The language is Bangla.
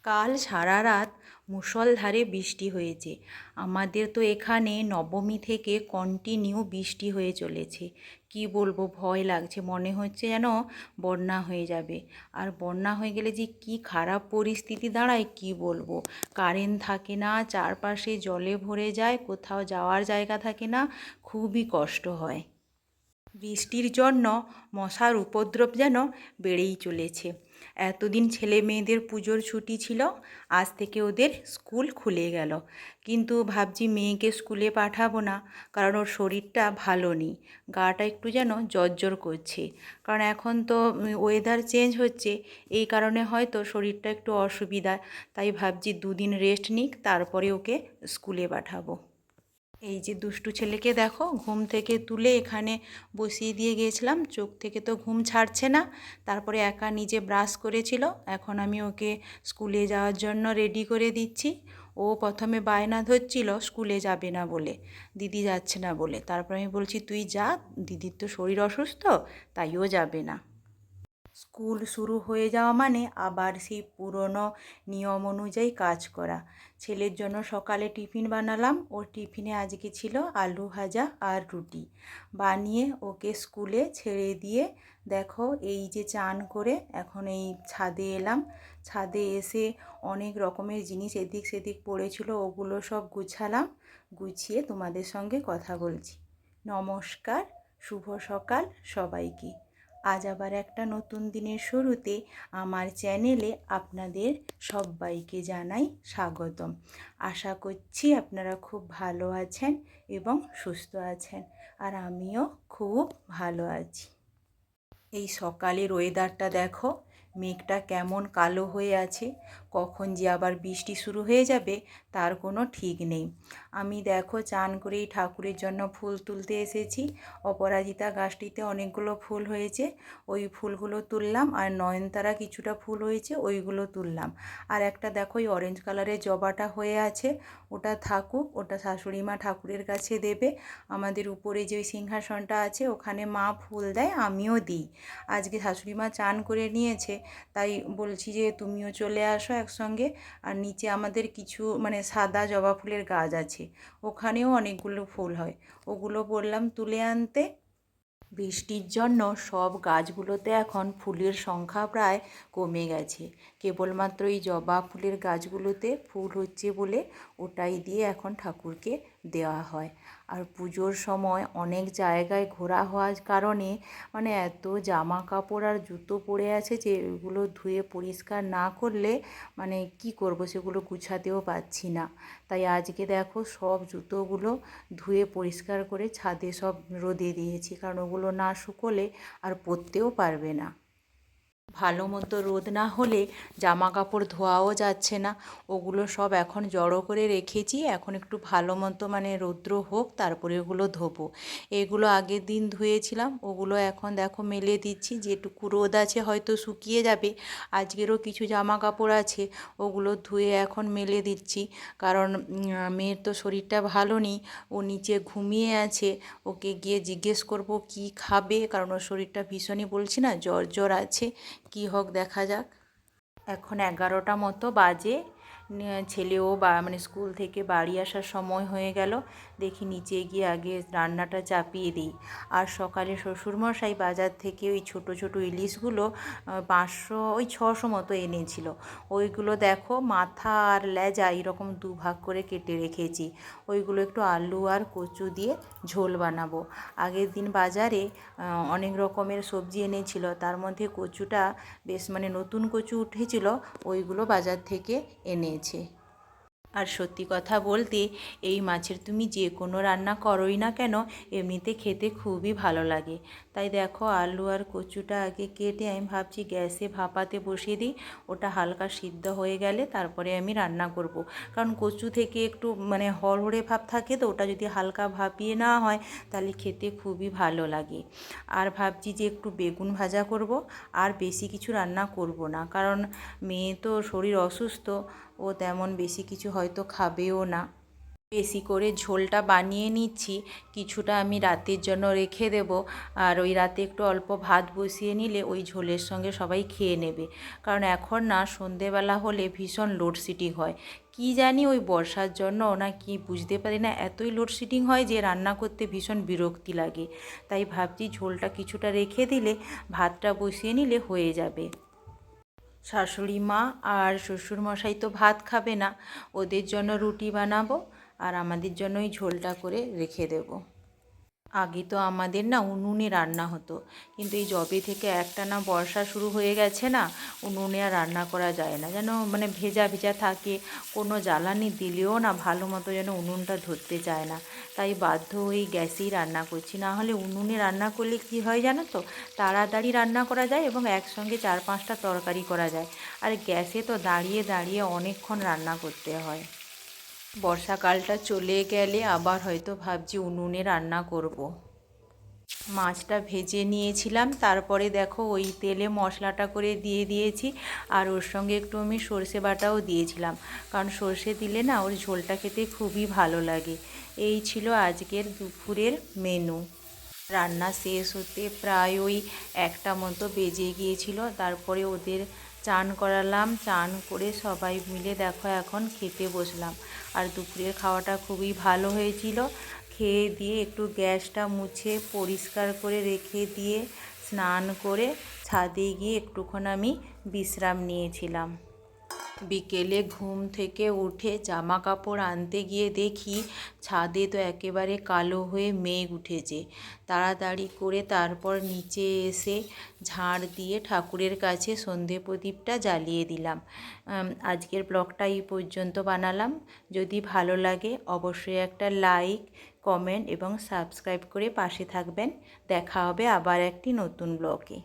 কাল সারা রাত মুষলধারে বৃষ্টি হয়েছে। আমাদের তো এখানে নবমী থেকে কন্টিনিউ বৃষ্টি হয়ে চলেছে। কি বলবো, ভয় লাগছে, মনে হচ্ছে যেন বন্যা হয়ে যাবে। আর বন্যা হয়ে গেলে যে কি খারাপ পরিস্থিতি দাঁড়ায় কি বলবো। কারেন্ট থাকে না, চারপাশে জলে ভরে যায়, কোথাও যাওয়ার জায়গা থাকে না, খুবই কষ্ট হয়। বৃষ্টির জন্য মশার উপদ্রব যেন বেড়েই চলেছে। এতদিন ছেলে মেয়েদের পুজোর ছুটি ছিল, আজ থেকে ওদের স্কুল খুলে গেল। কিন্তু ভাবছি মেয়েকে স্কুলে পাঠাবো না, কারণ ওর শরীরটা ভালো নেই, গাটা একটু যেন জ্বর করছে। কারণ এখন তো ওয়েদার চেঞ্জ হচ্ছে, এই কারণে হয়তো শরীরটা একটু অসুবিধা। তাই ভাবছি দুদিন রেস্ট নিক, তারপরে ওকে স্কুলে পাঠাবো। এই যে দুষ্টু ছেলেকে দেখো, ঘুম থেকে তুলে এখানে বসিয়ে দিয়ে গিয়েছিলাম, চোখ থেকে তো ঘুম ছাড়ছে না। তারপরে একা নিজে ব্রাশ করেছিল, এখন আমি ওকে স্কুলে যাওয়ার জন্য রেডি করে দিচ্ছি। ও প্রথমে বায়না ধরছিল স্কুলে যাবে না বলে, দিদি যাচ্ছে না বলে। তারপর আমি বলছি তুই যা, দিদির তো শরীর অসুস্থ, তাইও যাবে না। স্কুল শুরু হয়ে যাওয়া মানে আবার সেই পুরনো নিয়ম অনুযায়ী কাজ করা। ছেলের জন্য সকালে টিফিন বানালাম, ওর টিফিনে আজকে ছিল আলু ভাজা আর রুটি। বানিয়ে ওকে স্কুলে ছেড়ে দিয়ে দেখো এই যে চান করে এখন এই ছাদে এলাম। ছাদে এসে অনেক রকমের জিনিস এদিক সেদিক পড়েছিল, ওগুলো সব গুছালাম। গুছিয়ে তোমাদের সঙ্গে কথা বলছি। নমস্কার, শুভ সকাল সবাইকে। আজ আবার একটা নতুন দিনের শুরুতে আমার চ্যানেলে আপনাদের সবাইকে জানাই স্বাগতম। আশা করছি আপনারা খুব ভালো আছেন এবং সুস্থ আছেন, আর আমিও খুব ভালো আছি। এই সকালের ওয়েদারটা দেখো, মেঘটা কেমন কালো হয়ে আছে, কখন যে আবার বৃষ্টি শুরু হয়ে যাবে তার কোনো ঠিক নেই। আমি দেখো চান করেই ঠাকুরের জন্য ফুল তুলতে এসেছি। অপরাজিতা গাছটিতে অনেকগুলো ফুল হয়েছে, ওই ফুলগুলো তুললাম। আর নয়নতারা কিছুটা ফুল হয়েছে, ওইগুলো তুললাম। আর একটা দেখো ওই অরেঞ্জ কালারের জবাটা হয়ে আছে, ওটা থাকুক, ওটা শাশুড়ি মা ঠাকুরের কাছে দেবে। আমাদের উপরে যে ওই সিংহাসনটা আছে ওখানে মা ফুল দেয়, আমিও দিই। আজকে শাশুড়ি মা চান করে নিয়েছে, তাই বলছি যে তুমিও চলে আসো একসঙ্গে। আর নিচে আমাদের কিছু মানে সাদা জবা ফুলের গাছ আছে, ওখানেও অনেকগুলো ফুল হয়, ওগুলো বললাম তুলে আনতে। বৃষ্টির জন্য সব গাছগুলোতে এখন ফুলের সংখ্যা প্রায় কমে গেছে। কেবলমাত্র এই জবা ফুলের গাছগুলোতে ফুল হচ্ছে বলে ওটাই দিয়ে এখন ঠাকুরকে দেওয়া হয়। আর পুজোর সময় অনেক জায়গায় ঘোরা হওয়ার কারণে মানে এত জামা কাপড় আর জুতো পরে আছে যে ওগুলো ধুয়ে পরিষ্কার না করলে মানে কি করব, সেগুলো গুছাতেও পারছি না। তাই আজকে দেখো সব জুতোগুলো ধুয়ে পরিষ্কার করে ছাদে সব রোদে দিয়েছি, কারণ ওগুলো না শুকোলে আর পরতেও পারবে না। ভালো মতো রোদ না হলে জামা কাপড় ধোয়াও যাচ্ছে না। ওগুলো সব এখন জড়ো করে রেখেছি, এখন একটু ভালো মতো মানে রৌদ্র হোক তারপরে ওগুলো ধোবো। এগুলো আগের দিন ধুয়েছিলাম, ওগুলো এখন দেখো মেলে দিচ্ছি, যেটুকু রোদ আছে হয়তো শুকিয়ে যাবে। আজকেরও কিছু জামা কাপড় আছে, ওগুলো ধুয়ে এখন মেলে দিচ্ছি। কারণ মেয়ের তো শরীরটা ভালো নেই, ও নিচে ঘুমিয়ে আছে। ওকে গিয়ে জিজ্ঞেস করব কি খাবে, কারণ ওর শরীরটা ভীষণই বলছি না জ্বর জ্বর আছে। কি হোক দেখা যাক। এখন 11টা মতো বাজে। ছেলেও মানে স্কুল থেকে বাড়ি আসার সময় হয়ে গেল। দেখি নিচে গিয়ে আগে রান্নাটা চাপিয়ে দিই। আর সকালে শ্বশুরমশাই বাজার থেকে ওই ছোট ছোট ইলিশগুলো 500 ওই 600 মতো এনেছিল। ওইগুলো দেখো মাথা আর লেজা এরকম দুভাগ করে কেটে রেখেছি। ওইগুলো একটু আলু আর কচু দিয়ে ঝোল বানাবো। আগের দিন বাজারে অনেক রকমের সবজি এনেছিল, তার মধ্যে কচুটা বেশ মানে নতুন কচু উঠেছিল, ওইগুলো বাজার থেকে এনেছে। আর সত্যি কথা বলতে এই মাছের তুমি যে কোনো রান্না করোই না কেন এমনিতে খেতে খুবই ভালো লাগে। তাই দেখো আলু আর কচুটা আগে কেটে আমি ভাবছি গ্যাসে ভাপাতে বসিয়ে দিই, ওটা হালকা সিদ্ধ হয়ে গেলে তারপরে আমি রান্না করব। কারণ কচু থেকে একটু মানে হড়হড়ে ভাব থাকে, তো ওটা যদি হালকা ভাপিয়ে নেওয়া হয় তাহলে খেতে খুবই ভালো লাগে। আর ভাবছি যে একটু বেগুন ভাজা করব, আর বেশি কিছু রান্না করব না, কারণ মেয়ে তো শরীর অসুস্থ, ও তেমন বেশি কিছু হয়তো খাবেও না। বেশি করে ঝোলটা বানিয়ে নিচ্ছি, কিছুটা আমি রাতের জন্য রেখে দেব। আর ওই রাতে একটু অল্প ভাত বসিয়ে নিলে ওই ঝোলের সঙ্গে সবাই খেয়ে নেবে। কারণ এখন না সন্ধেবেলা হলে ভীষণ লোডশেডিং হয়, কি জানি ওই বর্ষার জন্য না কি বুঝতে পারি না, এতই লোডশেডিং হয় যে রান্না করতে ভীষণ বিরক্তি লাগে। তাই ভাবছি ঝোলটা কিছুটা রেখে দিলে ভাতটা বসিয়ে নিলে হয়ে যাবে। শাশুড়ি মা আর শ্বশুরমশাই তো ভাত খাবে না, ওদের জন্য রুটি বানাবো আর আমাদের জন্য ওই ঝোলটা করে রেখে দেব। আগে তো আমাদের না উনুনে রান্না হতো, কিন্তু এই যবে থেকে একটানা বর্ষা শুরু হয়ে গেছে না, উনুনে আর রান্না করা যায় না, যেন মানে ভেজা ভেজা থাকে, কোনো জ্বালানি দিলেও না ভালো মতো যেন উনুনটা ধরতে চায় না। তাই বাধ্য হয়ে গ্যাসেই রান্না করছি, না হলে উনুনে রান্না করলে কি হয় জানো তো, তাড়াতাড়ি রান্না করা যায় এবং একসঙ্গে 4-5টা তরকারি করা যায়। আর গ্যাসে তো দাঁড়িয়ে দাঁড়িয়ে অনেকক্ষণ রান্না করতে হয়। বর্ষাকালটা চলে গেলে আবার হয়তো ভাবছি উনুনে রান্না করব। মাছটা ভেজে নিয়েছিলাম, তারপরে দেখো ওই তেলে মশলাটা করে দিয়ে দিয়েছি, আর ওর সঙ্গে একটু আমি সর্ষে বাটাও দিয়েছিলাম, কারণ সর্ষে দিলে না ওর ঝোলটা খেতে খুবই ভালো লাগে। এই ছিল আজকের দুপুরের মেনু। রান্না শেষ হতে প্রায় ওই 1টা মতো বেজে গিয়েছিল। তারপরে ওদের চান করালাম, চান করে সবাই মিলে দেখো এখন খেতে বসলাম। আর দুপুরের খাওয়াটা খুবই ভালো হয়েছিল। খেয়ে দিয়ে একটু গ্যাসটা মুছে পরিষ্কার করে রেখে দিয়ে স্নান করে ছাদে গিয়ে একটুক্ষণ আমি বিশ্রাম নিয়েছিলাম। বিকেলে ঘুম থেকে উঠে জামা কাপড় আনতে গিয়ে দেখি ছাদে তো একেবারে কালো হয়ে মেঘ উঠেছে। তাড়াতাড়ি করে তারপর নিচে এসে ঝাড় দিয়ে ঠাকুরের কাছে সন্ধে প্রদীপটা জ্বালিয়ে দিলাম। আজকের ব্লগটা এই পর্যন্ত বানালাম। যদি ভালো লাগে অবশ্যই একটা লাইক, কমেন্ট এবং সাবস্ক্রাইব করে পাশে থাকবেন। দেখা হবে আবার একটি নতুন ব্লগে।